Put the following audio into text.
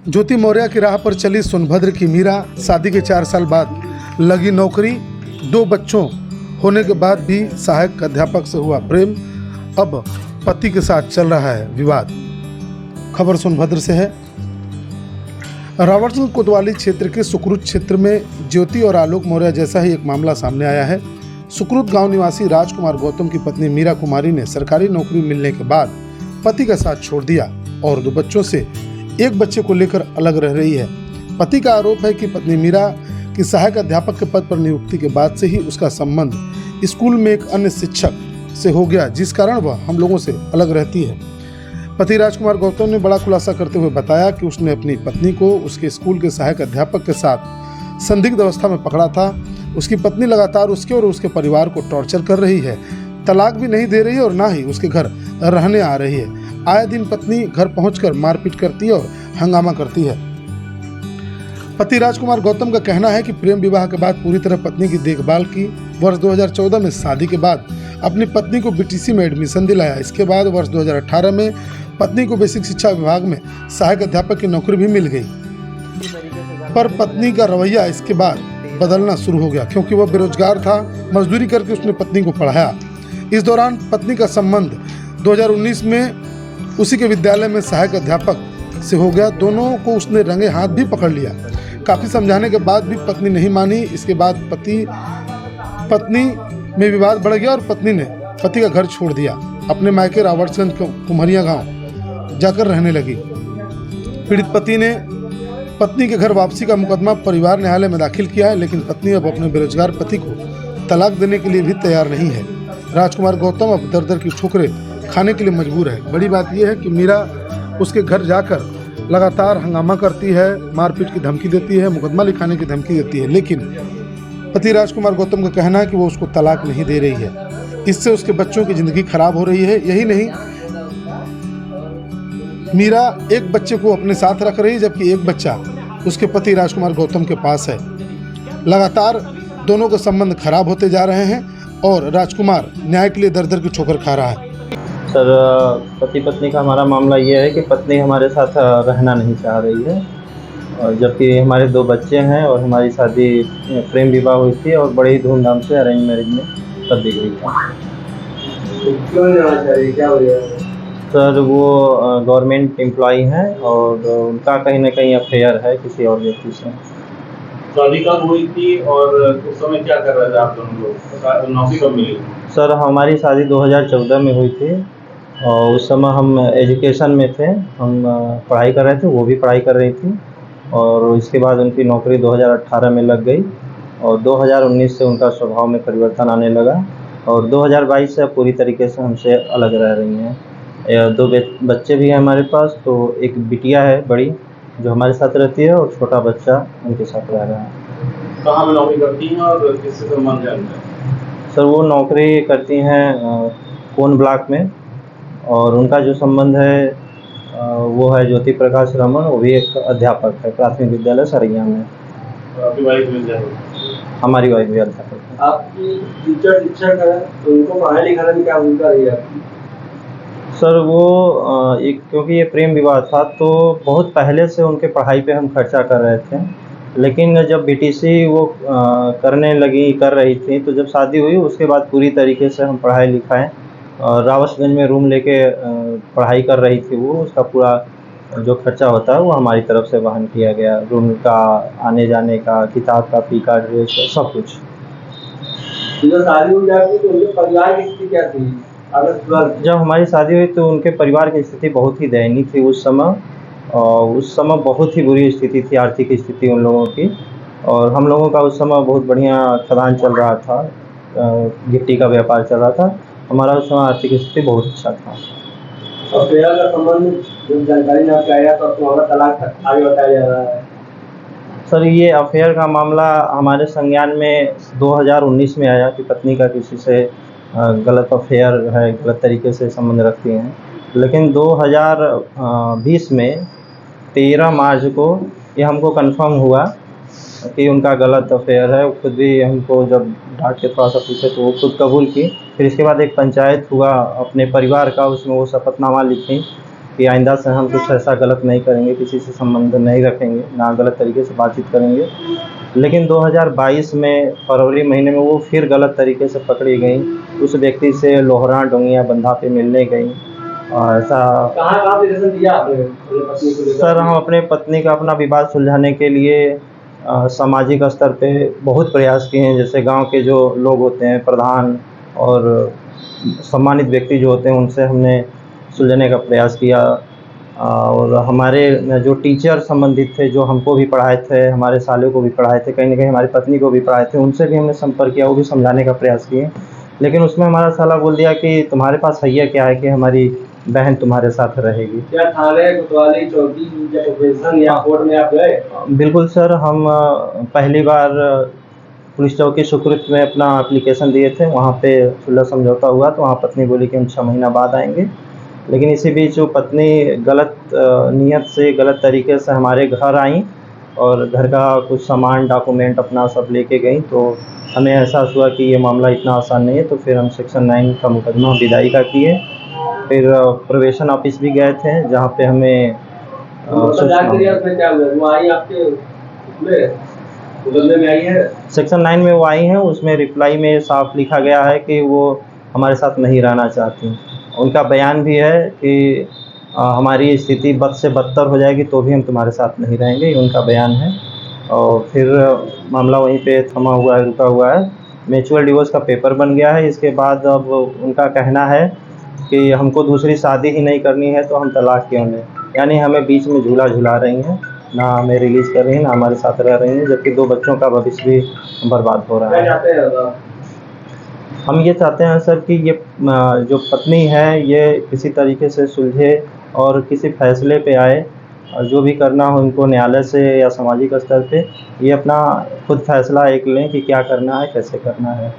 ज्योति मौर्य की राह पर चली सोनभद्र की मीरा शादी के 4 साल बाद लगी नौकरी। 2 बच्चों होने के बाद भी सहायक अध्यापक से हुआ प्रेम, अब पति के साथ चल रहा है विवाद। खबर सोनभद्र से है। रावटसंग कोतवाली क्षेत्र के सुकृत क्षेत्र में ज्योति और आलोक मौर्य जैसा ही एक मामला सामने आया है। सुकृत गांव निवासी राजकुमार गौतम की पत्नी मीरा कुमारी ने सरकारी नौकरी मिलने के बाद पति का साथ छोड़ दिया और 2 बच्चों से एक बच्चे को लेकर अलग रह रही है। पति का आरोप है कि पत्नी मीरा की सहायक अध्यापक के पद पर नियुक्ति के बाद से ही उसका संबंध स्कूल में एक अन्य शिक्षक से हो गया, जिस कारण वह हम लोगों से अलग रहती है। पति राजकुमार गौतम ने बड़ा खुलासा करते हुए बताया कि उसने अपनी पत्नी को उसके स्कूल के सहायक अध्यापक के साथ संदिग्ध अवस्था में पकड़ा था। उसकी पत्नी लगातार उसके और उसके परिवार को टॉर्चर कर रही है, तलाक भी नहीं दे रही है और ना ही उसके घर रहने आ रही है। आए दिन पत्नी घर पहुंचकर मारपीट करती है और हंगामा करती है। पति राजकुमार गौतम का कहना है कि प्रेम विवाह के बाद पूरी तरह पत्नी की देखभाल की। वर्ष 2014 में शादी के बाद अपनी पत्नी को बीटीसी में एडमिशन दिलाया। इसके बाद वर्ष 2018 में पत्नी को बेसिक शिक्षा विभाग में सहायक अध्यापक की नौकरी भी मिल गई, पर पत्नी का रवैया इसके बाद बदलना शुरू हो गया, क्योंकि वह बेरोजगार था। मजदूरी करके उसने पत्नी को पढ़ाया। इस दौरान पत्नी का संबंध 2019 में उसी के विद्यालय में सहायक अध्यापक से हो गया। दोनों को उसने रंगे हाथ भी पकड़ लिया। काफ़ी समझाने के बाद भी पत्नी नहीं मानी। इसके बाद पत्नी में विवाद बढ़ गया और पत्नी ने पति का घर छोड़ दिया। अपने मायके रावटसंग कुम्हरिया गांव जाकर रहने लगी। पीड़ित पति ने पत्नी के घर वापसी का मुकदमा परिवार न्यायालय में दाखिल किया है, लेकिन पत्नी अब अपने बेरोजगार पति को तलाक देने के लिए भी तैयार नहीं है। राजकुमार गौतम अब दर-दर की ठोकरें खाने के लिए मजबूर है। बड़ी बात यह है कि मीरा उसके घर जाकर लगातार हंगामा करती है, मारपीट की धमकी देती है, मुकदमा लिखाने की धमकी देती है, लेकिन पति राजकुमार गौतम का कहना है कि वो उसको तलाक नहीं दे रही है। इससे उसके बच्चों की ज़िंदगी खराब हो रही है। यही नहीं, मीरा एक बच्चे को अपने साथ रख रही है, जबकि एक बच्चा उसके पति राजकुमार गौतम के पास है। लगातार दोनों के संबंध खराब होते जा रहे हैं और राजकुमार न्याय के लिए दर-दर की ठोकर खा रहा है। सर, पति पत्नी का हमारा मामला ये है कि पत्नी हमारे साथ रहना नहीं चाह रही है, और जबकि हमारे 2 बच्चे हैं और हमारी शादी प्रेम विवाह हुई थी और बड़े ही धूमधाम से अरेंज मैरिज में कर दी गई थी। क्यों रहना चाह रही है, क्या वजह है? सर, वो गवर्नमेंट एम्प्लॉई हैं और उनका कहीं ना कहीं अफेयर है किसी और व्यक्ति से। शादी कब हुई थी और उस समय क्या कर रहे थे आप दोनों लोग? नौकरी कब मिली? सर, हमारी शादी 2014 में हुई थी और उस समय हम एजुकेशन में थे। हम पढ़ाई कर रहे थे, वो भी पढ़ाई कर रही थी, और इसके बाद उनकी नौकरी 2018 में लग गई और 2019 से उनका स्वभाव में परिवर्तन आने लगा और 2022 से पूरी तरीके से हमसे अलग रह रही हैं। 2 बच्चे भी हैं हमारे पास, तो एक बिटिया है बड़ी जो हमारे साथ रहती है और छोटा बच्चा उनके साथ रह रहा है। कहाँ में नौकरी करती हैं और किससे संबंध है? सर, वो नौकरी करती हैं कोन ब्लॉक में, और उनका जो संबंध है वो है ज्योति प्रकाश रमन। वो भी एक अध्यापक है प्राथमिक विद्यालय सरैया में। आपकी वाइफ मिल जाए? हमारी वाइफ भी अध्यापक है। आपकी टीचर शिक्षक है, तो उनको पढ़ाई लिखाने में क्या भूमिका रही है आपकी? सर, वो क्योंकि ये प्रेम विवाह था तो बहुत पहले से उनके पढ़ाई पे हम खर्चा कर रहे थे, लेकिन जब बीटीसी वो कर रही थी, तो जब शादी हुई उसके बाद पूरी तरीके से हम पढ़ाई लिखाएँ और रावटसंग में रूम लेके पढ़ाई कर रही थी वो। उसका पूरा जो खर्चा होता है वो हमारी तरफ से वहन किया गया, रूम का, आने जाने का, किताब का फी का, ड्रेस का, सब कुछ। जब शादी हो जाती तो उनके परिवार की स्थिति क्या थी? जब हमारी शादी हुई तो उनके परिवार की स्थिति बहुत ही दयनीय थी उस समय, और उस समय बहुत ही बुरी स्थिति थी, आर्थिक स्थिति उन लोगों की। और हम लोगों का उस समय बहुत बढ़िया खदान चल रहा था, गिट्टी का व्यापार चल रहा था। हमारा उस समय आर्थिक स्थिति बहुत अच्छा था। और प्रेम का संबंध जब जानकारी में आपको आया तो तुम्हारा तलाक आगे बताया जा रहा है। सर, ये अफेयर का मामला हमारे संज्ञान में 2019 में आया कि पत्नी का किसी से गलत अफेयर है, गलत तरीके से संबंध रखती हैं, लेकिन 2020 में 13 मार्च को ये हमको कंफर्म हुआ कि उनका गलत अफेयर है। खुद भी हमको जब डांट के थोड़ा सा पूछे तो वो खुद कबूल की। फिर इसके बाद एक पंचायत हुआ अपने परिवार का, उसमें वो शपथनामा लिखी कि आइंदा से हम कुछ ऐसा गलत नहीं करेंगे, किसी से संबंध नहीं रखेंगे, ना गलत तरीके से बातचीत करेंगे। लेकिन 2022 में फरवरी महीने में वो फिर गलत तरीके से पकड़ी गई। उस व्यक्ति से लोहरा डोंगिया बंधा पे मिलने गई और ऐसा। कहाँ एप्लीकेशन दिया आपने अपनी पत्नी को लेकर? सर, हम अपने पत्नी का अपना विवाद सुलझाने के लिए सामाजिक स्तर पे बहुत प्रयास किए हैं। जैसे गांव के जो लोग होते हैं, प्रधान और सम्मानित व्यक्ति जो होते हैं, उनसे हमने सुलझने का प्रयास किया। और हमारे जो टीचर संबंधित थे, जो हमको भी पढ़ाए थे, हमारे सालों को भी पढ़ाए थे, कहीं न कहीं हमारी पत्नी को भी पढ़ाए थे, उनसे भी हमने संपर्क किया, वो भी समझाने का प्रयास किए। लेकिन उसमें हमारा साला बोल दिया कि तुम्हारे पास हैया क्या है कि हमारी बहन तुम्हारे साथ रहेगी। क्या थाने, कोतवाली, चौकी या प्रोफेशन या कोर्ट में आप गए? बिल्कुल सर, हम पहली बार पुलिस चौकी सुकृत में अपना एप्लीकेशन दिए थे। वहाँ पे सुलह समझौता हुआ, तो वहाँ पत्नी बोली कि हम 6 महीना बाद आएंगे। लेकिन इसी बीच वो पत्नी गलत नीयत से, गलत तरीके से हमारे घर आई और घर का कुछ सामान, डॉक्यूमेंट अपना सब लेके गई। तो हमें एहसास हुआ कि ये मामला इतना आसान नहीं है, तो फिर हम सेक्शन 9 का मुकदमा विदाई का किए। फिर प्रोबेशन ऑफिस भी गए थे, जहाँ पे हमें उसमें क्या हुआ? वो आई आपके उसमें मुकदमे में आई है? सेक्शन 9 में वो आई हैं। उसमें रिप्लाई में साफ लिखा गया है कि वो हमारे साथ नहीं रहना चाहती। उनका बयान भी है कि हमारी स्थिति बद से बदतर हो जाएगी तो भी हम तुम्हारे साथ नहीं रहेंगे, ये उनका बयान है। और फिर मामला वहीं पे थमा हुआ है, रुका हुआ है। म्यूचुअल डिवोर्स का पेपर बन गया है। इसके बाद अब उनका कहना है कि हमको दूसरी शादी ही नहीं करनी है, तो हम तलाक क्यों लें। यानी हमें बीच में झूला झुला रही हैं, ना हमें रिलीज़ कर रही हैं, ना हमारे साथ रह रही हैं, जबकि 2 बच्चों का भविष्य भी बर्बाद हो रहा क्या है। चाहते हैं आप? हम ये चाहते हैं सर कि ये जो पत्नी है, ये किसी तरीके से सुलझे और किसी फैसले पे आए, और जो भी करना हो इनको न्यायालय से या सामाजिक स्तर पे ये अपना खुद फैसला एक लें कि क्या करना है, कैसे करना है।